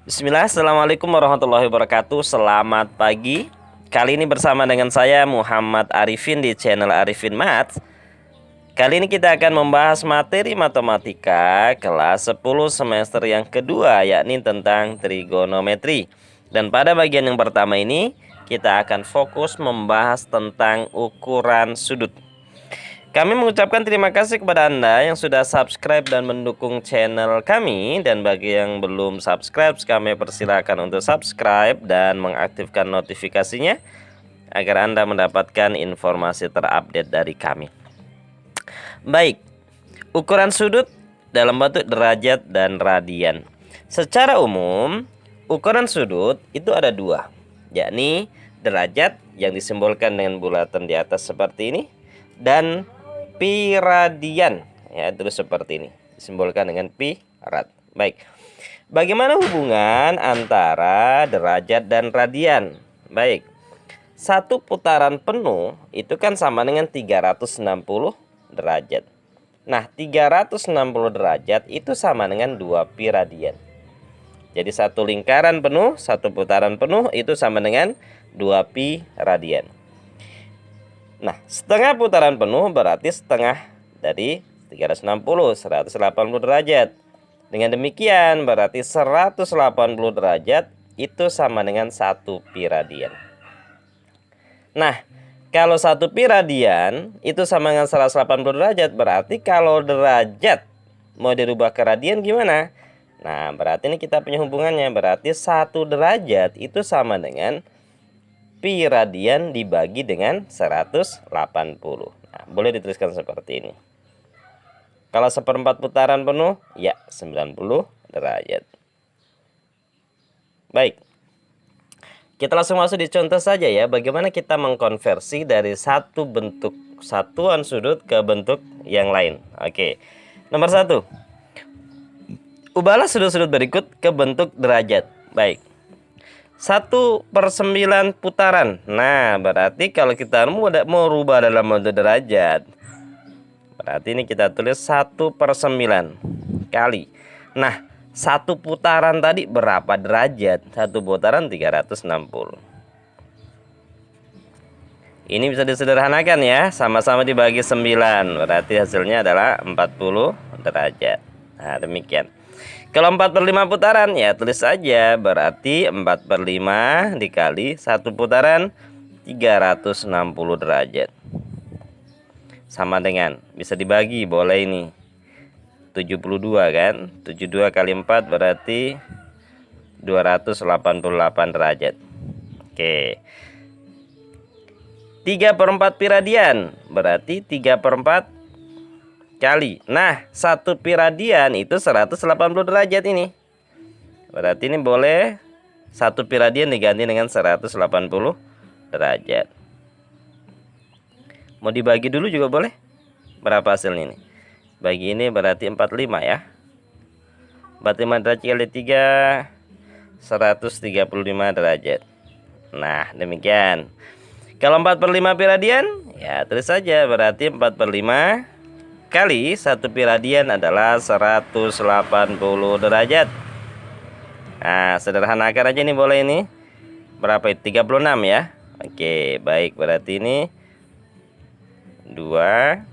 Bismillah, Assalamualaikum warahmatullahi wabarakatuh. Selamat pagi. Kali ini bersama dengan saya Muhammad Arifin di channel Arifin Math. Kali ini kita akan membahas materi matematika kelas 10 semester yang kedua, yakni tentang trigonometri. Dan pada bagian yang pertama ini kita akan fokus membahas tentang ukuran sudut. Kami mengucapkan terima kasih kepada Anda yang sudah subscribe dan mendukung channel kami. Dan bagi yang belum subscribe, kami persilakan untuk subscribe dan mengaktifkan notifikasinya agar Anda mendapatkan informasi terupdate dari kami. Baik, ukuran sudut dalam bentuk derajat dan radian. Secara umum, ukuran sudut itu ada dua, yakni derajat yang disimbolkan dengan bulatan di atas seperti ini, dan pi radian, ya, terus seperti ini disimbolkan dengan pi rad. Baik, bagaimana hubungan antara derajat dan radian? Baik, satu putaran penuh itu kan sama dengan 360 derajat. Nah, 360 derajat itu sama dengan 2 pi radian. Jadi satu lingkaran penuh, satu putaran penuh itu sama dengan 2 pi radian. Nah, setengah putaran penuh berarti setengah dari 360, 180 derajat. Dengan demikian berarti 180 derajat itu sama dengan 1 pi radian. Nah, kalau 1 pi radian itu sama dengan 180 derajat, berarti kalau derajat mau dirubah ke radian gimana? Nah, berarti ini kita punya hubungannya. Berarti 1 derajat itu sama dengan pi radian dibagi dengan 180. Nah, boleh dituliskan seperti ini. Kalau seperempat putaran penuh, ya 90 derajat. Baik, kita langsung masuk di contoh saja ya. Bagaimana kita mengkonversi dari satu bentuk satuan sudut ke bentuk yang lain. Oke, nomor 1, ubahlah sudut-sudut berikut ke bentuk derajat. Baik, 1/9 putaran. Nah, berarti kalau kita mau rubah dalam bentuk derajat, berarti ini kita tulis 1/9 kali. Nah, satu putaran tadi berapa derajat? Satu putaran 360. Ini bisa disederhanakan ya, sama-sama dibagi 9, berarti hasilnya adalah 40 derajat. Nah, demikian. Kalau 4/5 putaran, ya tulis saja, berarti 4/5 dikali satu putaran 360 derajat. Sama dengan, bisa dibagi, boleh ini 72 kan, 72 kali 4 berarti 288 derajat. Oke, 3/4 pi radian berarti 3/4 kali. Nah, 1 pi radian itu 180 derajat ini. Berarti ini boleh 1 pi radian diganti dengan 180 derajat. Mau dibagi dulu juga boleh. Berapa hasilnya ini? Bagi ini berarti 45 ya. 45 derajat kali 3, 135 derajat. Nah, demikian. Kalau 4/5 pi radian, ya tulis saja, berarti 4/5 kali 1 pi radian adalah 180 derajat. Nah, sederhanakan aja nih, boleh ini. Berapa itu? 36 ya. Oke, baik, berarti ini 2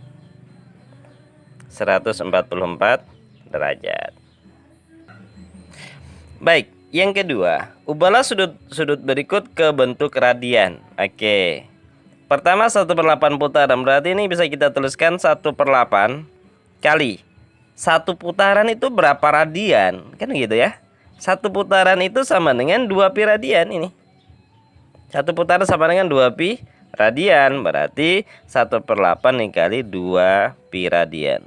144 derajat. Baik, yang kedua, ubahlah sudut berikut ke bentuk radian. Oke. Pertama 1/8 putaran, berarti ini bisa kita tuliskan 1/8 kali satu putaran itu berapa radian, kan gitu ya. Satu putaran itu sama dengan 2 pi radian ini. Satu putaran sama dengan 2 pi radian, berarti 1/8 dikali 2 pi radian.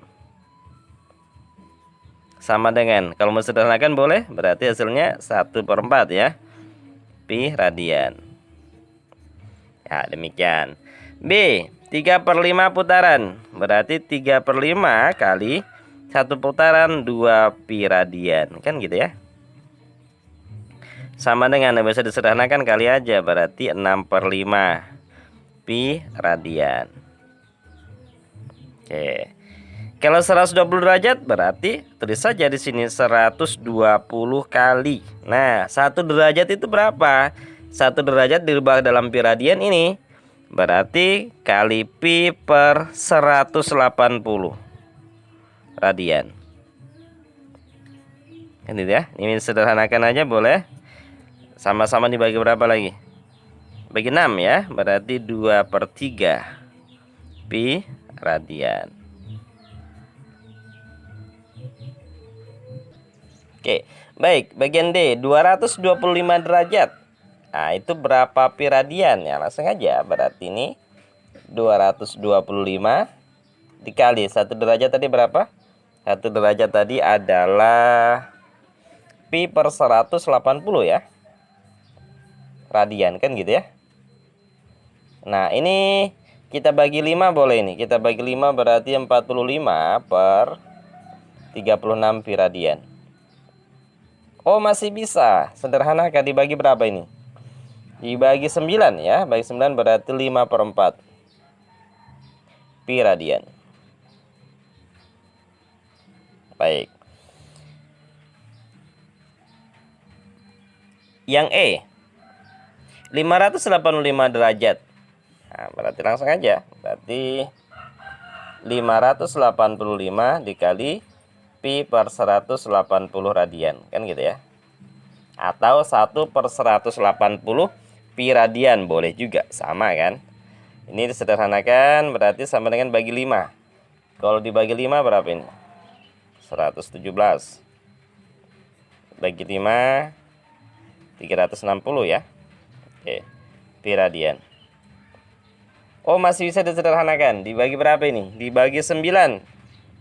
Sama dengan, kalau mau sederhanakan boleh, berarti hasilnya 1/4 ya, pi radian. Ya, demikian. B, 3/5 putaran. Berarti 3/5 kali satu putaran 2 pi radian. Kan gitu ya. Sama dengan, bisa disederhanakan kali aja, berarti 6/5 pi radian. Oke. Kalau 120 derajat berarti tulis saja di sini 120 kali. Nah, 1 derajat itu berapa? 1 derajat dirubah dalam pi radian ini berarti kali pi per 180 radian. Ini ya, ini sederhanakan aja boleh. Sama-sama dibagi berapa lagi? Bagi 6 ya, berarti 2/3 pi radian. Oke, baik. Bagian D, 225 derajat. Nah, itu berapa pi radian? Ya, langsung aja. Berarti ini 225 dikali 1 derajat tadi berapa? 1 derajat tadi adalah pi per 180 ya. Radian kan gitu ya. Nah, ini kita bagi 5 boleh ini. Kita bagi 5 berarti 45 per 36 pi radian. Oh, masih bisa. Sederhana kan dibagi berapa ini? Dibagi 9 ya. Bagi 9 berarti 5/4 pi radian. Baik. Yang E, 585 derajat. Nah, berarti langsung aja. Berarti 585 dikali pi per 180 radian. Kan gitu ya. Atau 1/180 pi radian. Boleh juga. Sama kan. Ini disederhanakan berarti sama dengan bagi 5. Kalau dibagi 5 berapa ini? 117. Bagi 5, 360 ya. Oke. Pi radian. Oh, masih bisa disederhanakan. Dibagi berapa ini? Dibagi 9.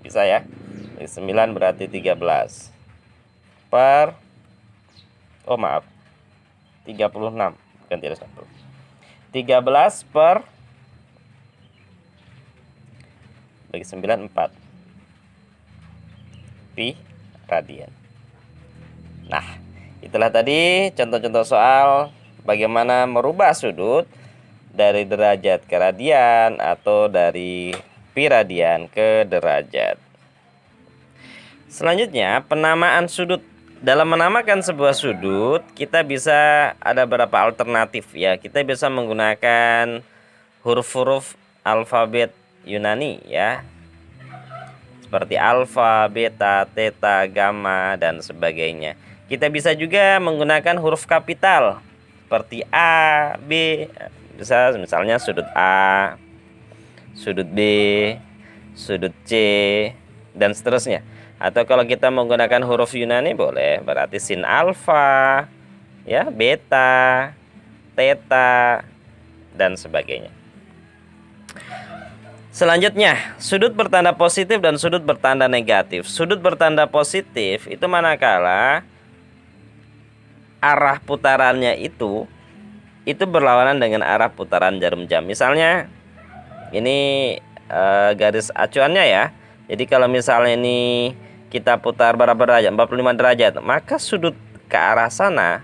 Bisa ya. Bagi 9 berarti 13. Per, oh maaf, 36. Bukan 360. 13 per, bagi 9, 4. Pi radian. Nah, itulah tadi contoh-contoh soal bagaimana merubah sudut dari derajat ke radian atau dari pi radian ke derajat. Selanjutnya, penamaan sudut. Dalam menamakan sebuah sudut, kita bisa ada beberapa alternatif ya. Kita bisa menggunakan huruf-huruf alfabet Yunani ya. Seperti alfa, beta, theta, gamma dan sebagainya. Kita bisa juga menggunakan huruf kapital seperti A, B. Bisa misalnya sudut A, sudut B, sudut C, dan seterusnya. Atau kalau kita menggunakan huruf Yunani boleh, berarti sin alfa, ya, beta, theta, dan sebagainya. Selanjutnya, sudut bertanda positif dan sudut bertanda negatif. Sudut bertanda positif itu manakala arah putarannya itu berlawanan dengan arah putaran jarum jam. Misalnya ini garis acuannya ya. Jadi kalau misalnya ini kita putar berapa derajat? 45 derajat. Maka sudut ke arah sana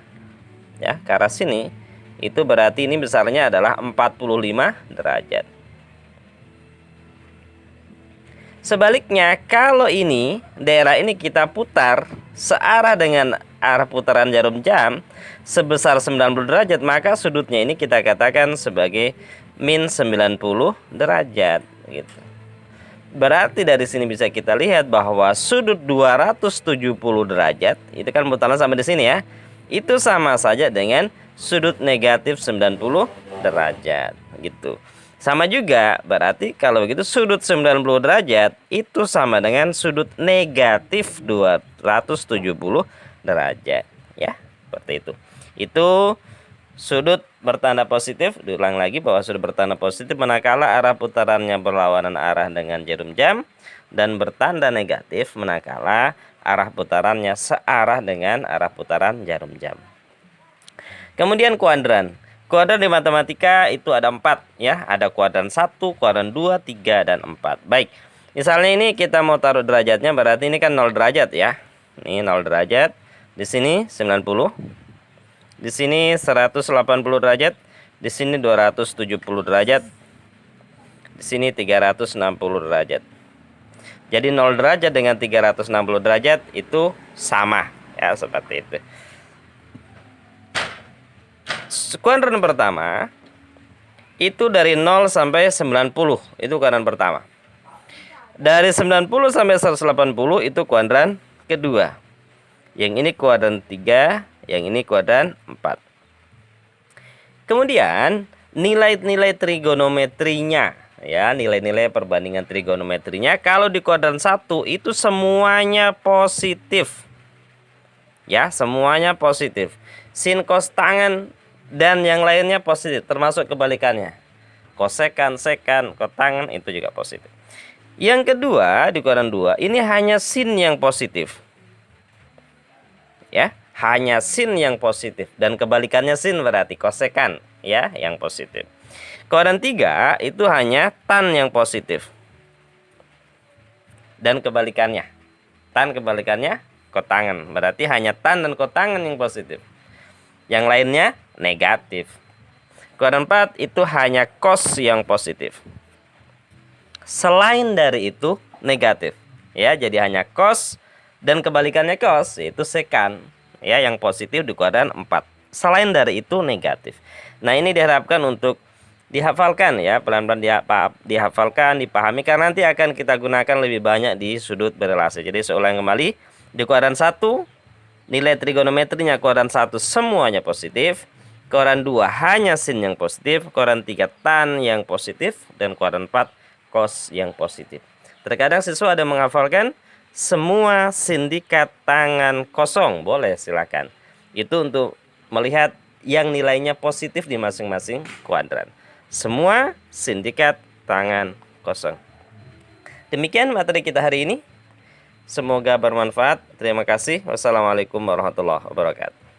ya, ke arah sini itu berarti ini besarnya adalah 45 derajat. Sebaliknya, kalau ini daerah ini kita putar searah dengan arah putaran jarum jam sebesar 90 derajat, maka sudutnya ini kita katakan sebagai min 90 derajat gitu. Berarti dari sini bisa kita lihat bahwa sudut 270 derajat itu kan putaran sama di sini ya. Itu sama saja dengan sudut negatif 90 derajat gitu. Sama juga berarti kalau begitu sudut 90 derajat itu sama dengan sudut negatif 270 derajat ya, seperti itu. Itu sudut bertanda positif. Diulang lagi bahwa sudut bertanda positif manakala arah putarannya berlawanan arah dengan jarum jam, dan bertanda negatif manakala arah putarannya searah dengan arah putaran jarum jam. Kemudian kuadran. Kuadran di matematika itu ada 4 ya. Ada kuadran 1, kuadran 2, 3, dan 4. Baik. Misalnya ini kita mau taruh derajatnya, berarti ini kan 0 derajat ya. Ini 0 derajat. Di sini 90. Di sini 180 derajat. Di sini 270 derajat. Di sini 360 derajat. Jadi 0 derajat dengan 360 derajat itu sama ya, seperti itu. Kuadran pertama itu dari 0 sampai 90, itu kuadran pertama. Dari 90 sampai 180 itu kuadran kedua. Yang ini kuadran 3, yang ini kuadran 4. Kemudian nilai-nilai trigonometrinya ya, nilai-nilai perbandingan trigonometrinya kalau di kuadran 1 itu semuanya positif. Ya, semuanya positif. Sin, cos, tangen dan yang lainnya positif, termasuk kebalikannya. Kosekan, sekan, kotangen itu juga positif. Yang kedua, di kuadran 2 ini hanya sin yang positif. Ya, hanya sin yang positif dan kebalikannya sin berarti kosekan ya yang positif. Kuadran 3 itu hanya tan yang positif. Dan kebalikannya. Tan kebalikannya kotangen, berarti hanya tan dan kotangen yang positif. Yang lainnya negatif. Kuadran 4 itu hanya cos yang positif. Selain dari itu negatif. Ya, jadi hanya cos dan kebalikannya cos itu sekan ya yang positif di kuadran 4. Selain dari itu negatif. Nah, ini diharapkan untuk dihafalkan ya, pelan-pelan dihafalkan, dipahami karena nanti akan kita gunakan lebih banyak di sudut berelasi. Jadi saya ulang kembali, di kuadran 1 nilai trigonometrinya kuadran 1 semuanya positif. Kuadran 2 hanya sin yang positif, kuadran 3 tan yang positif dan kuadran 4 cos yang positif. Terkadang siswa ada menghafalkan semua sindikat tangan kosong, boleh silakan. Itu untuk melihat yang nilainya positif di masing-masing kuadran. Semua sindikat tangan kosong. Demikian materi kita hari ini. Semoga bermanfaat. Terima kasih. Wassalamualaikum warahmatullahi wabarakatuh.